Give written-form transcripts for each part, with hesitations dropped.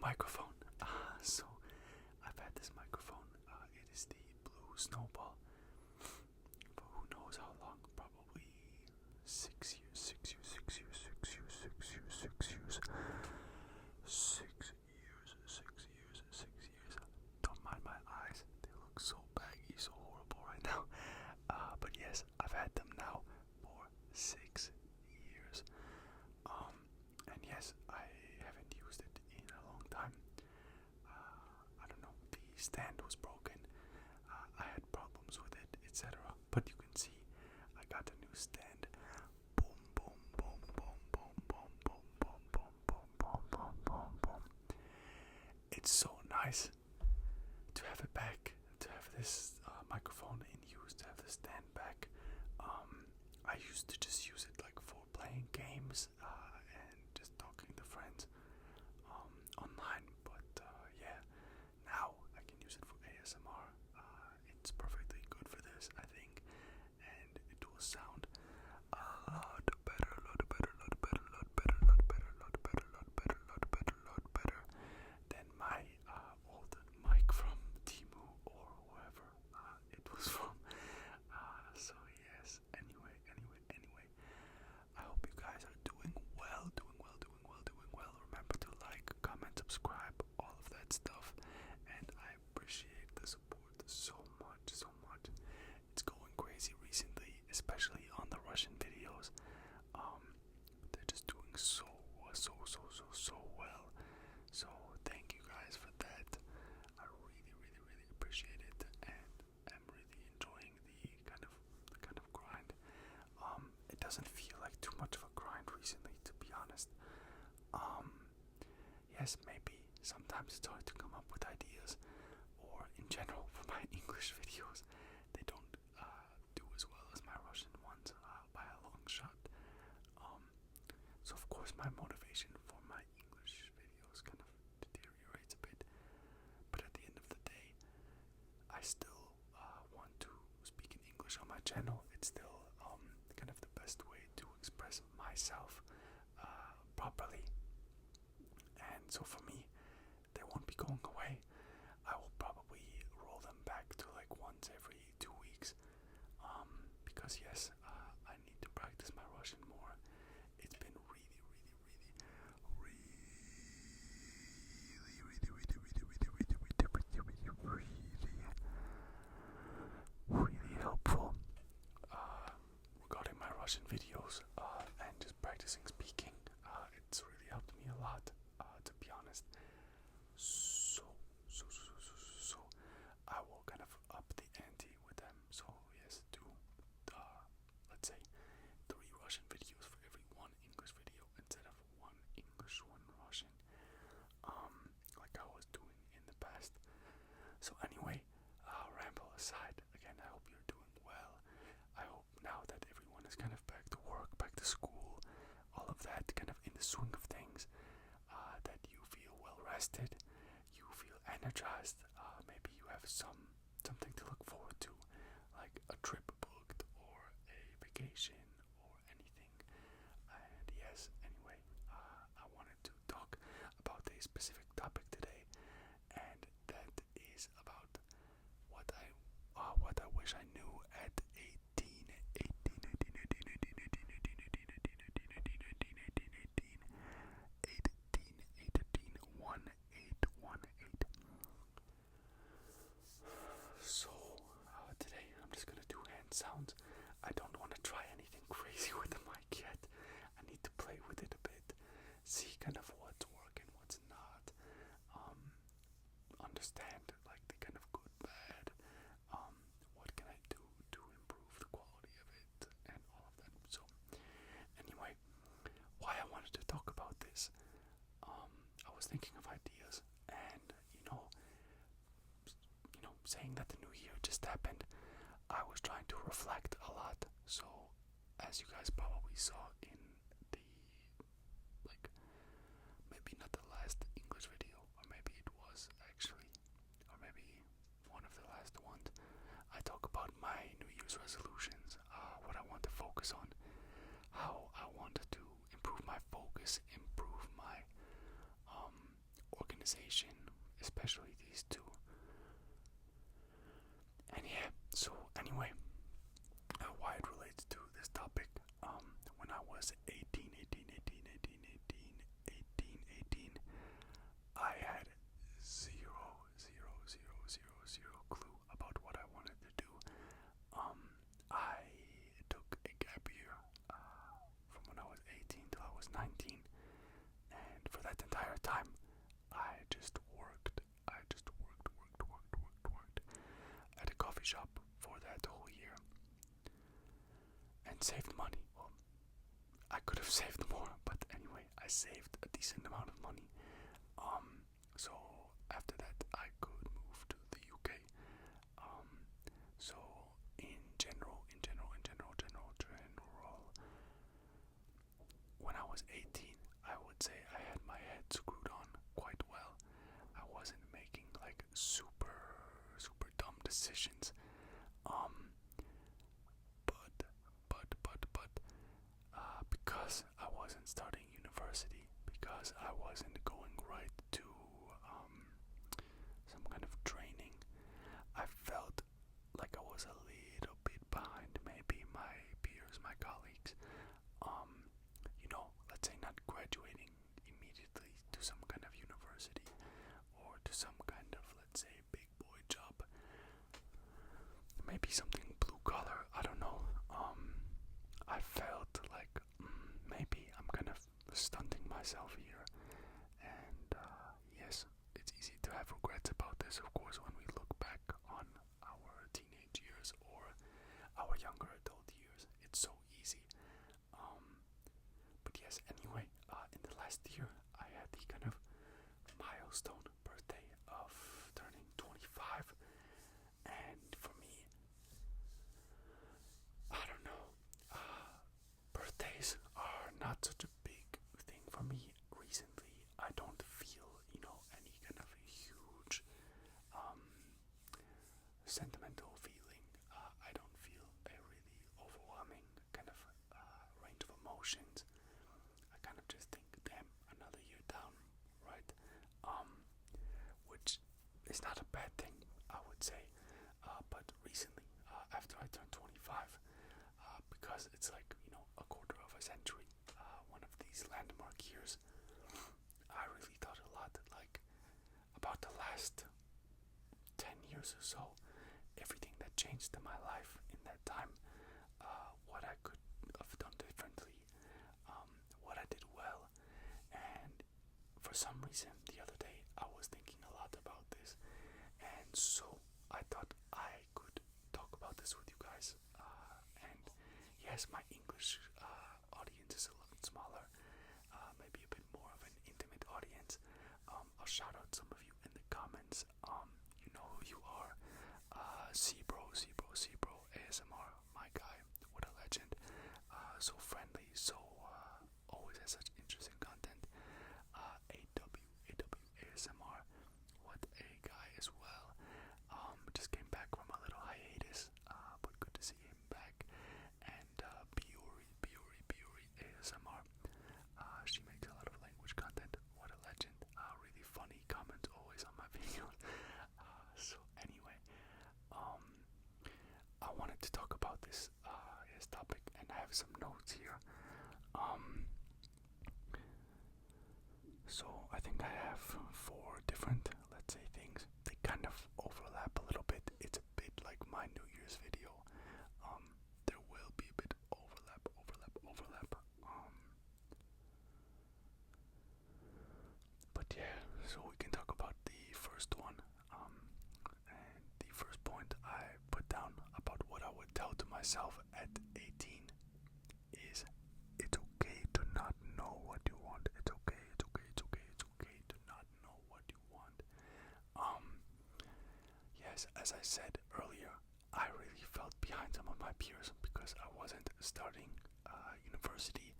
microphone. So I've had this microphone. It is the Blue Snowball for who knows how long, probably 6 years. 6 years. Don't mind my eyes. They look so baggy, so horrible right now. But yes, I've had them now for 6 years. And yes, I haven't used it in a long time. I don't know, the stand was broken. I had problems with it, etc. But you can see I got a new stand. Boom, boom, boom, boom, boom, boom, boom, boom, boom, boom, boom, boom, boom, boom. It's so nice to have it back, to have this microphone in use, to have the stand back. I used to just use it like for playing games and just talking to friends online, but yeah, now I can use it for ASMR. It's perfectly good for this, I think, and it will sound a lot better than my old mic from Temu or wherever it was from. So yes, anyway, I hope you guys are doing well. Remember to like, comment, subscribe, all of that stuff, and I appreciate the support so much. It's going crazy recently, especially on the Russian videos. They're just doing so well. So thank you guys for that. I really appreciate it, and I'm really enjoying the kind of grind. It doesn't feel like too much of a grind recently, to be honest. Yes, maybe sometimes it's hard to come up with ideas, or in general for my English videos, they don't do as well as my Russian ones by a long shot. So of course my motivation for my English videos kind of deteriorates a bit, but at the end of the day, I still want to speak in English on my channel. It's still kind of the best way to express myself properly. And so for me, they won't be going away. I will probably roll them back to like once every 2 weeks. Because yes, I need to practice my Russian more. It's been really helpful regarding my Russian videos and just practicing speaking. It's really helped me a lot, to be honest. So I will kind of up the ante with them. So yes, do let's say 3 Russian videos for every 1 English video instead of 1 English, 1 Russian, like I was doing in the past. So anyway, ramble aside, again, I hope you're doing well. I hope now that everyone is kind of back to work, back to school, all of that, kind of in the swing of things, that you feel well rested, you feel energized. Maybe you have something to look forward to, like a trip booked or a vacation or anything. And yes, anyway, I wanted to talk about a specific topic today, and that is about what I wish I knew at 18. So today I'm just gonna do hand sounds. I don't want to try anything crazy with the mic yet. I need to play with it a bit, see kind of what's working, what's not, understand like the kind of good, bad, what can I do to improve the quality of it, and all of that. So anyway, why I wanted to talk about this, I was thinking of ideas, and saying that the new year just happened, I was trying to reflect a lot. So as you guys probably saw in the, like, maybe not the last English video, or maybe it was actually, or maybe one of the last ones, I talk about my New Year's resolutions, what I want to focus on, how I wanted to improve my focus, improve my organization, especially these two. And yeah, so anyway, why it relates to this topic, when I was 18, I had zero clue about what I wanted to do. I took a gap year from when I was 18 till I was 19, and for that entire time, I just worked at a coffee shop for that whole year, and saved money. Well, I could have saved more, but anyway, I saved a decent amount of money. So after that, I could move to the UK. So in general, when I was 18, I would say I had my head screwed on quite well. I wasn't making like super dumb decisions. Because I wasn't starting university, because I wasn't going right to some kind of training, I felt like I was a little bit behind maybe my peers, my colleagues. Let's say not graduating immediately to some kind of university or to some kind of, let's say, big boy job. Maybe something blue collar, I don't know. I felt like maybe I'm kind of stunting myself here. And yes, it's easy to have regrets about this, of course, when we look back on our teenage years or our younger adult years. It's so easy. But yes, anyway, in the last year, I had the kind of milestone birthday of turning 25. And for me, I don't know, birthdays are not such a big thing for me recently. I don't feel, any kind of huge sentimental feeling. I don't feel a really overwhelming kind of range of emotions. I kind of just think, damn, another year down, right? Which is not a bad thing, I would say. But recently, after I turned 25, because it's like, a quarter of a century, one of these landmark years, I really thought a lot, like, about the last 10 years or so, everything that changed in my life in that time, what I could have done differently, what I did well. And for some reason, the other day, I was thinking a lot about this, and so I thought I could talk about this with you guys. And yes, my English audience is a lot smaller, maybe a bit more of an intimate audience. I'll shout out some of you in the comments. You know who you are. Cbro ASMR, my guy, what a legend. So friendly, so always has such interesting content. AW ASMR, what a guy as well. Just came back from a little hiatus, but good to see him back. And Biuri ASMR. She makes a lot of language content. What a legend. Really funny comments always on my videos. So anyway, I wanted to talk about this topic, and I have some notes here. So I think I have 4 different, let's say, things. They kind of overlap a little bit. It's a bit like my New Year's video. There will be a bit overlap. But yeah, so we can talk about the first one. And the first point I put down about what I would tell to myself at 18 is, it's okay to not know what you want. It's okay to not know what you want. Yes, as I said earlier, I really felt behind some of my peers because I wasn't starting university.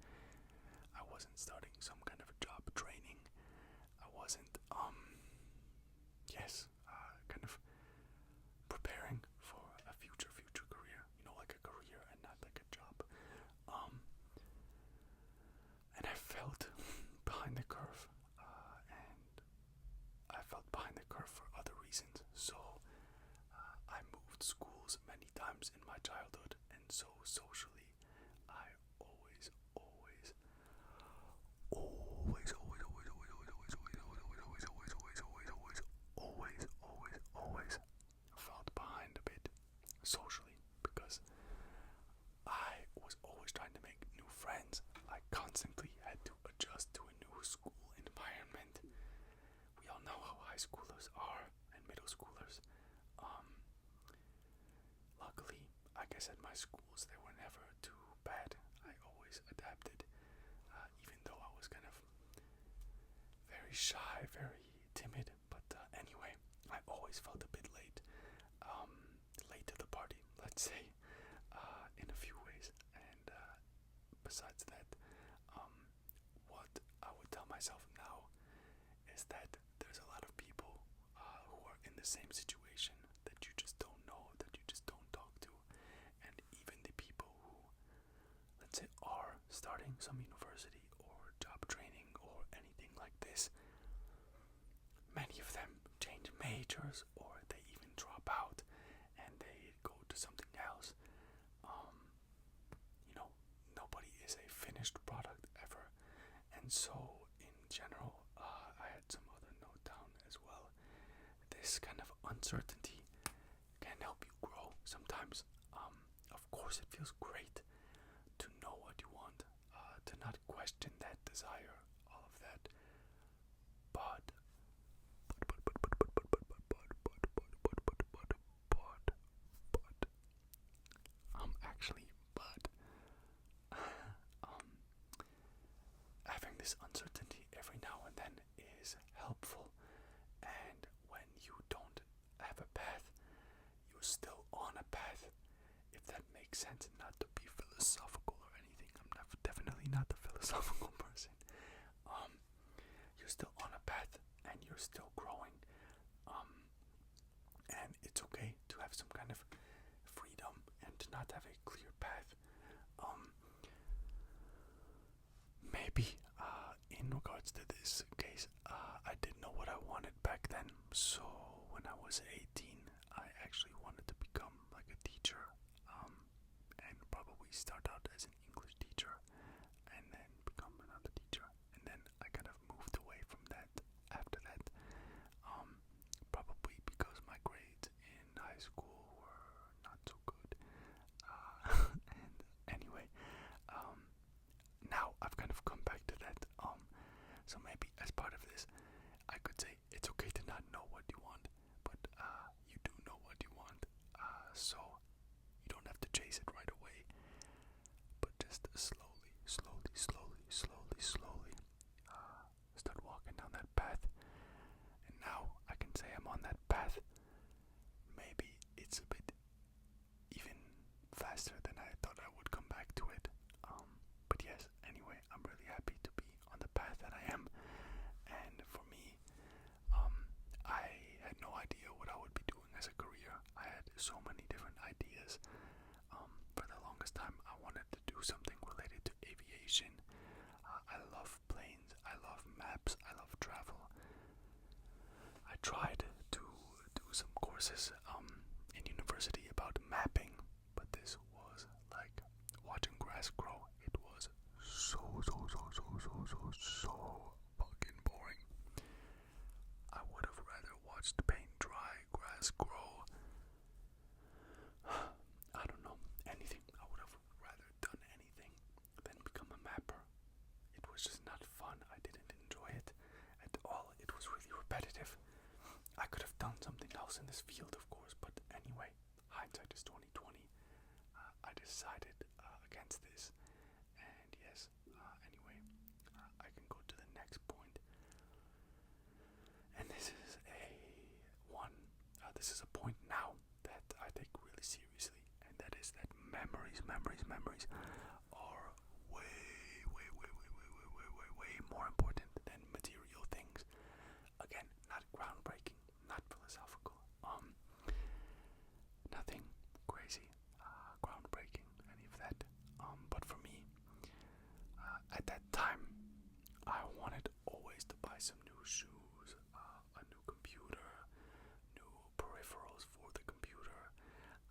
I wasn't starting some kind of a job training. I wasn't, kind of preparing for a future career, like a career and not like a job. And I felt behind the curve, and times in my childhood, and so socially, I always felt behind a bit socially, because I was always trying to make new friends. I constantly had to adjust to a new school environment. We all know how high schoolers are and middle schoolers. Luckily, I guess at my schools they were never too bad. I always adapted, even though I was kind of very shy, very timid. But anyway, I always felt a bit late to the party, let's say, in a few ways. And besides that, what I would tell myself now is that there's a lot of people who are in the same situation that you just don't know, that you just don't talk to. And even the people who, let's say, are starting some university or job training or anything like this, many of them change majors, or they even drop out and they go to something else. Nobody is a finished product ever. And so, in general, I had some other note down as well. This kind of uncertainty can help you grow sometimes. Of course, it feels great to know what you want, to not question that desire, all of that. But having this uncertainty every now and then is helpful. And when you don't have a path, you're still on a path, if that makes sense. Not to be philosophical or anything, I'm definitely not the philosophical person. You're still on a path and you're still growing, and it's okay to have some kind of freedom and to not have a clear path. Maybe in regards to this case, I didn't know what I wanted back then. So when I was 18, I actually wanted to become like a teacher, and probably start out as an English teacher and then become another teacher. And then I kind of moved away from that after that, probably because my grades in high school were not so good. And anyway, now I've kind of come back to that. So maybe as part of this, I could say it's okay to not know what you want, but you do know what you want. So you don't have to chase it right away, but just slowly start walking down that path. And now I can say I'm on that path. Maybe it's a bit even faster than I thought I would come back to it. But yes, anyway, I'm really happy to be on the path that I am. And for me, I had no idea what I would be doing as a career. I had so many different ideas. For the longest time, I wanted to do something related to aviation. I love planes, I love maps, I love travel. I tried to do some courses in university about mapping, but this was like watching grass grow. It was so fucking boring. I would have rather watched paint dry, grass grow. I don't know, anything. I would have rather done anything than become a mapper. It was just not fun. I didn't enjoy it at all. It was really repetitive. I could have done something else in this field, of course, but anyway, hindsight is 2020. I decided against this, and yes, anyway, I can go to the next point. And this is this is a point now that I take really seriously, and that is that memories are way more important than material things. Again, not groundbreaking, not philosophical, nothing crazy, groundbreaking, any of that. But for me, at that time, I wanted always to buy some new shoes, a new computer, new peripherals for the computer.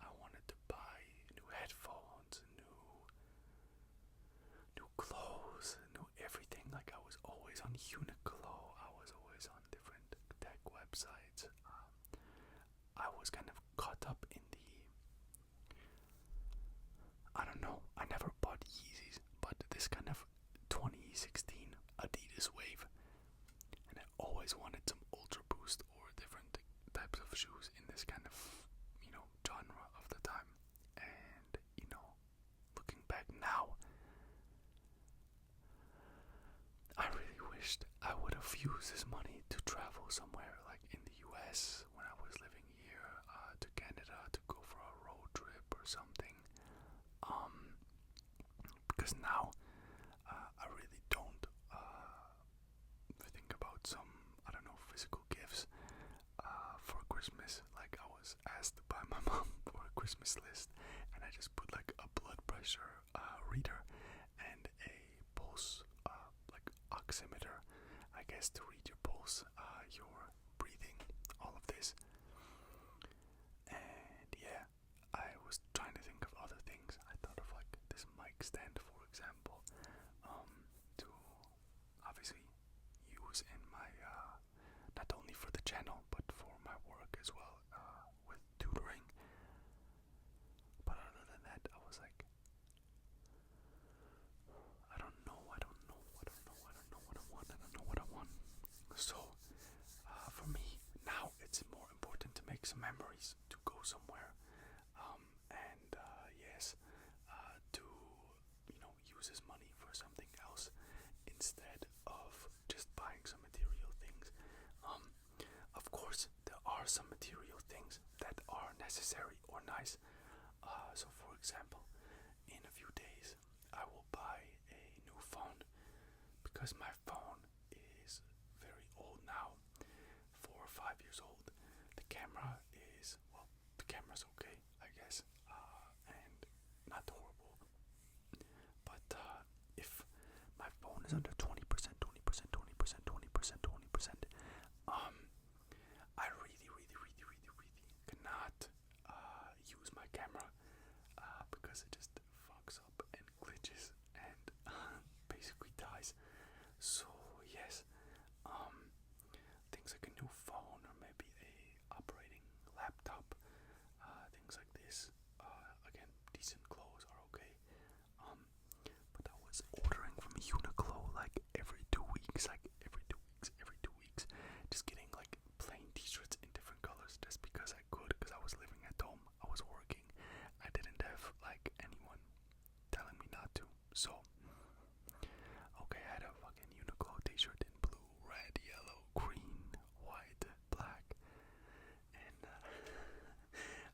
I wanted to buy of used this money to travel somewhere, like in the US when I was living here, to Canada to go for a road trip or something. Because now I really don't think about some, I don't know, physical gifts for Christmas. Like I was asked by my mom for a Christmas list, and I just put like a blood pressure reader and a pulse, like oximeter, I guess, to read your pulse, your breathing, all of this. And yeah, I was trying to think of other things. I thought of like this mic stand, for example, to obviously use in my, not only for the channel, but for my work as well, with tutoring. But other than that, I was like, I don't know what I want. So, for me, now it's more important to make some memories, to go somewhere, and yes, to, use his money for something else instead of just buying some material things. Of course, there are some material things that are necessary or nice. So for example, in a few days, I will buy a new phone because my phone is very old now, 4 or 5 years old. The camera's okay, I guess, and not horrible. But if my phone is under 20%, I really cannot use my camera because it just fucks up and glitches and basically dies. So yes, things like a new phone or maybe a operating laptop, things like this. Again, decent clothes are okay. But I was ordering from Uniqlo like every 2 weeks, just getting like plain t-shirts in different colors just because I could, because I was living at home, I was working, I didn't have like anyone telling me not to. So okay, I had a fucking Uniqlo t-shirt in blue, red, yellow, green, white, black, and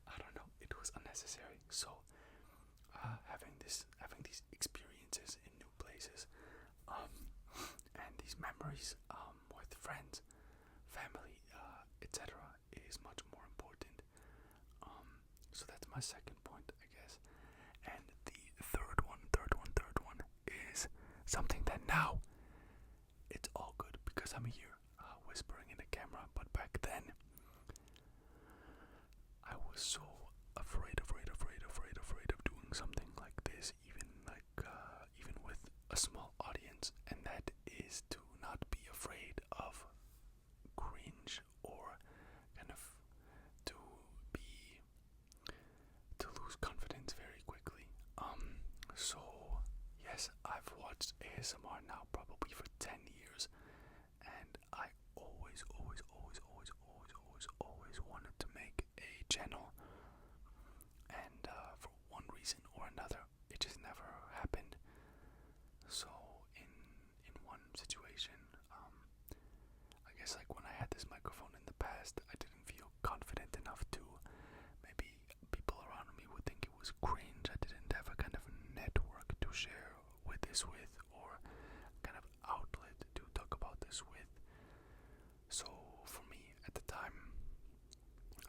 I don't know, it was unnecessary. So having these experiences in new places, and these memories with friends, family, etc., is much more important. So that's my second point, I guess. And the third one is something that now it's all good because I'm here whispering in the camera, but back then I was so afraid of doing something like this, even with a small audience, and that is to not be afraid of cringe or kind of to lose confidence very quickly. So yes, I've watched ASMR now probably for 10 years, and I always wanted to make a channel, and for one reason or another, it just never happened. So in one situation, I guess like when I had this microphone in the past, I didn't feel confident enough to, maybe people around me would think it was cringe. I didn't have a kind of network to share with this with, or kind of outlet to talk about this with. So for me at the time,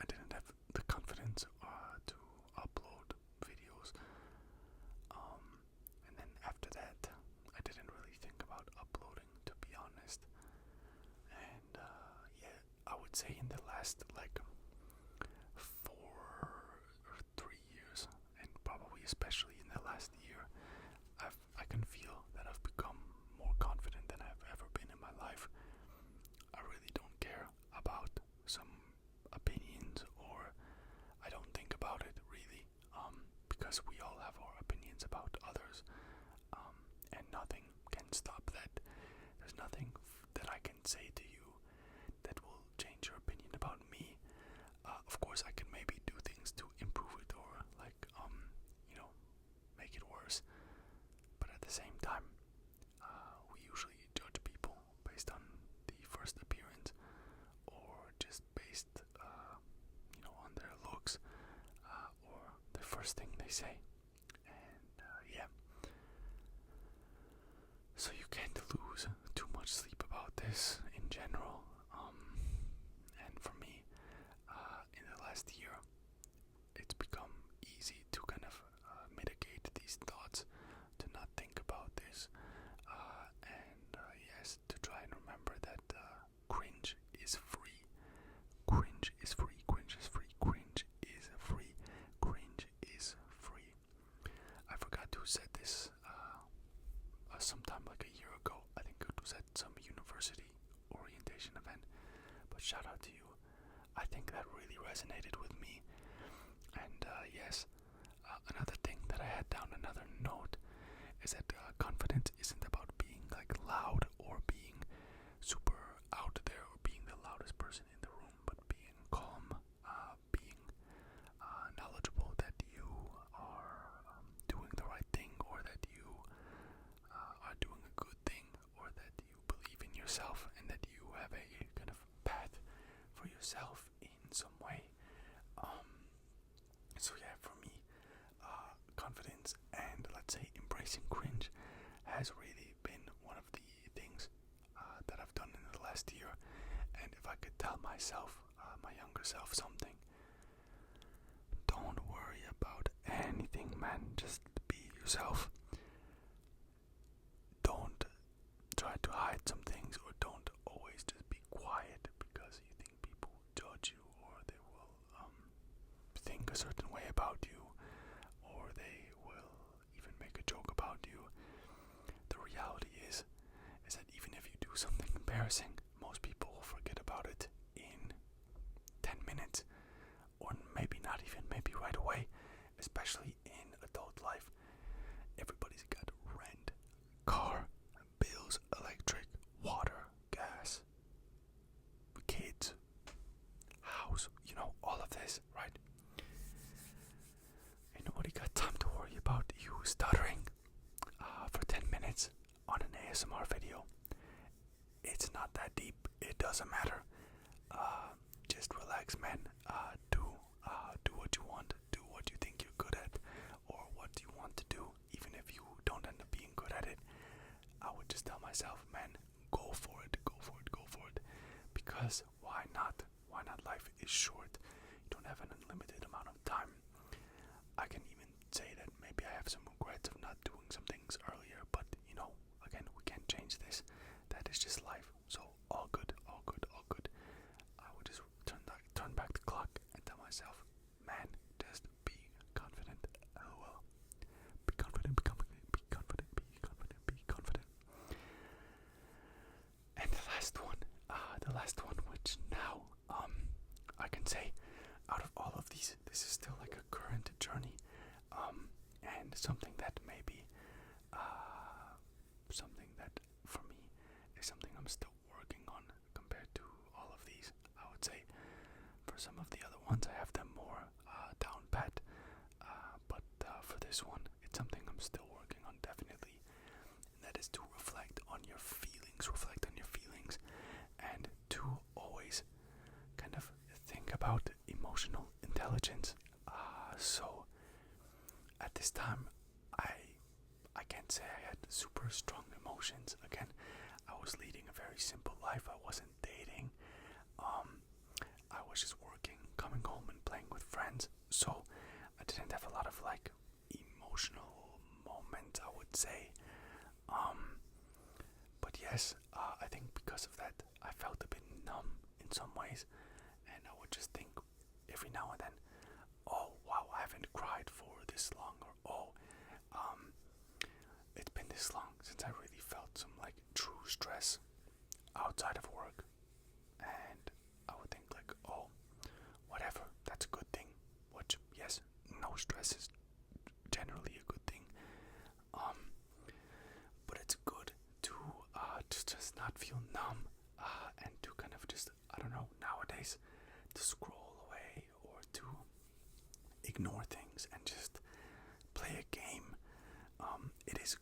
I didn't have the confidence to upload videos. And then after that, I didn't really think about uploading, to be honest. And yeah, I would say in the last like 4 or 3 years, and probably especially in the last year, I can feel that I've become more confident than I've ever been in my life. I really don't care about some opinions, or I don't think about it really, because we all have our opinions about others, and nothing can stop that. There's nothing that I can say to you that will change your opinion about me. Of course, I can maybe do things to improve it, or like make it worse. But at the same time, we usually judge people based on the first thing they say. And yeah. So you can't lose too much sleep about this in general. And for me, in the last year, it's become easy to kind of mitigate these thoughts, to not think about this, and yes, to try and remember that cringe is free. Cringe is free. Cringe is free. Cringe is free. Cringe is free. I forgot who said this sometime like a year ago. I think it was at some university orientation event. But shout out to you. I think that really resonated with me. And yes, another thing that I had down, another note, is that confidence isn't about being like loud or being super out there or being the loudest person in the room, but being calm, being knowledgeable that you are doing the right thing, or that you are doing a good thing, or that you believe in yourself and that you have a kind of path for yourself in some way. So yeah, for me, confidence and, let's say, embracing cringe has really been one of the things that I've done in the last year. And if I could tell myself, my younger self, something, don't worry about anything, man. Just be yourself. Don't try to hide some things, or don't always just be quiet because you think people will judge you, or they will think a certain way about you, or they will even make a joke about you. The reality is that even if you do something embarrassing, most people will forget about it in 10 minutes, or maybe not even, maybe right away, especially in adult life. Everybody's got rent, car, bills, electric, water, gas, kids, house, all of this, right? And nobody got time to worry about you stuttering for 10 minutes on an ASMR video. It's not that deep. It doesn't matter. Just relax, man. Do what you want. Do what you think you're good at, or what you want to do. Even if you don't end up being good at it, I would just tell myself, man, go for it. Go for it. Go for it. Because why not? Why not? Life is short. You don't have an unlimited amount of time. I can even say that maybe I have some regrets of not doing some things earlier, but again, we can't change this. That is just life. So all good, all good, all good. I would just turn back the clock and tell myself, man, just be confident. LOL. Be confident, be confident, be confident, be confident, be confident. And the last one, which now I can say, out of all of these, this is still like a current journey, and something that maybe something that for me is something I'm still working on compared to all of these. I would say for some of the other ones I have them more down pat, but for this one it's something I'm still working on, definitely, and that is to reflect on your feelings, and to always kind of think about emotional intelligence. So at this time, I can't say I had super strong emotions. Again, I was leading a very simple life. I wasn't dating. I was just working, coming home and playing with friends. So I didn't have a lot of like emotional moments, I would say. But yes, I think because of that, I felt a bit numb in some ways, and I would just think every now and then, oh wow, I haven't cried for this long, or it's been this long since I really felt some like true stress outside of work. And I would think like, oh, whatever, that's a good thing. Which, yes, no stress is generally a good thing. But it's good to just not feel numb, and to kind of just, I don't know, nowadays, to scroll away or to ignore things and just play a game. It is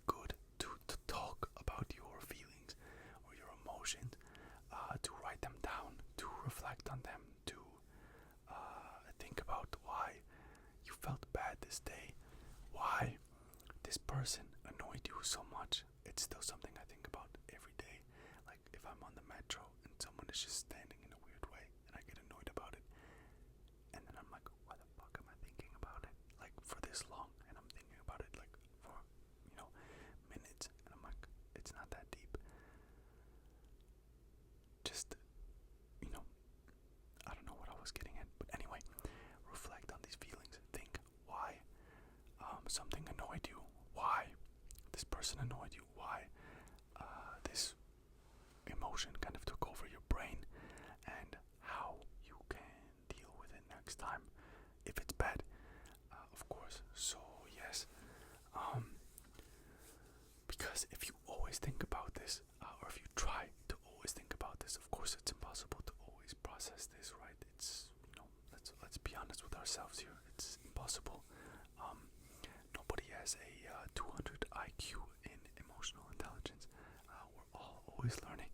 good to talk about your feelings or your emotions, to write them down, to reflect on them, to think about why you felt person annoyed you so much, it's still something I think about every day. Like if I'm on the metro and someone is just standing in a weird way and I get annoyed about it, and then I'm like, why the fuck am I thinking about it like for this long? And I'm thinking about it like for, minutes, and I'm like, it's not that deep. Just, I don't know what I was getting at, but anyway, reflect on these feelings. Think why something annoyed you, why this person annoyed you, why this emotion kind of took over your brain, and how you can deal with it next time if it's bad, of course. So yes, because if you always think about this, or if you try to always think about this, of course it's impossible to always process this, right? It's, let's be honest with ourselves here, it's impossible. Nobody has a 200 IQ in emotional intelligence. We're all always learning.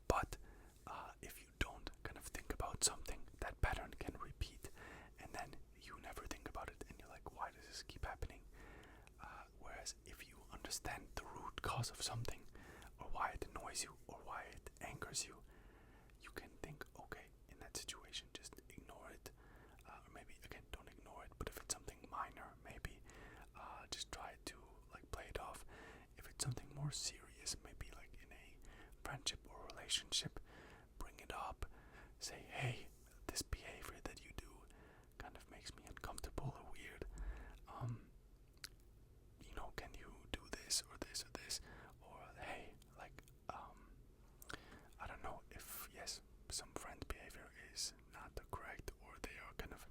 But if you don't kind of think about something, that pattern can repeat, and then you never think about it, and you're like, why does this keep happening? Whereas if you understand the root cause of something, or why it annoys you, or why it angers you, you can think, okay, in that situation, just ignore it. Or maybe, again, don't ignore it, but if it's something minor, maybe just try to play it off. If it's something more serious, maybe like in a friendship or relationship, bring it up. Say, hey, this behavior that you do kind of makes me uncomfortable or weird. Can you do this or this or this? Or hey, I don't know if, yes, some friend's behavior is not correct, or they are kind of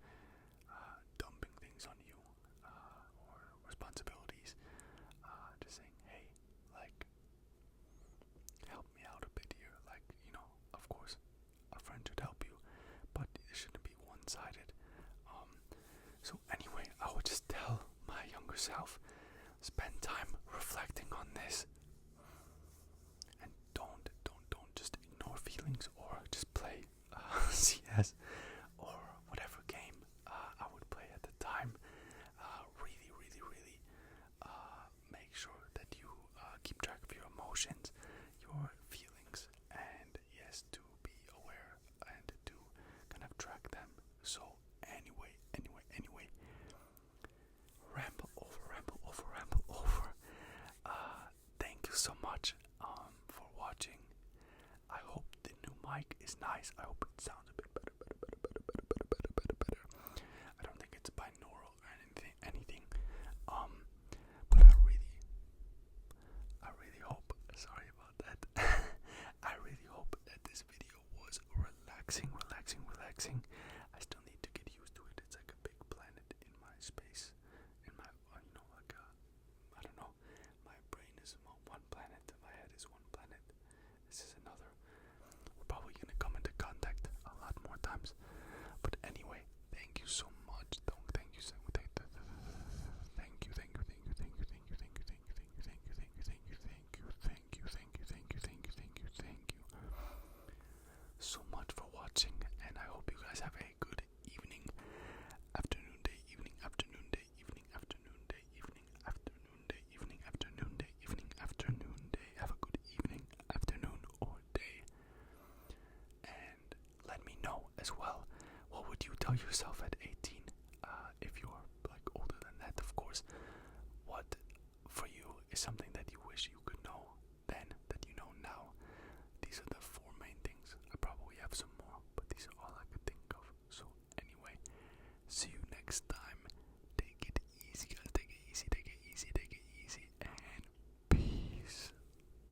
dumping things on you, or responsibilities. Just saying, hey, help me out a bit here. Of course, a friend should help you, but it shouldn't be one-sided. So anyway, I would just tell my younger self, spend time reflecting on this, and don't just ignore feelings or just play CS or whatever game I would play at the time. Really make sure that you keep track of your emotions, your feelings, and yes, to be aware and to kind of track them. So anyway, ramble over. Thank you so much for watching. I hope the new mic is nice. I hope it sounds a bit better. I don't think it's binaural or anything. But I really hope. Sorry about that. I really hope that this video was relaxing. I still need to get used to it. It's like a big planet in my space. In my, I don't know. My brain is one planet. My head is one planet. This is another. We're probably gonna come into contact a lot more times. But anyway, thank you so much. Thank you so much. So much for watching, and I hope you guys have a good evening, afternoon, day, evening, afternoon, day, evening, afternoon, day, evening, afternoon, day, evening, afternoon, day, evening, afternoon, day. Have a good evening, afternoon, or day. And let me know as well, what would you tell yourself at 18? If you're older than that, of course. What for you is something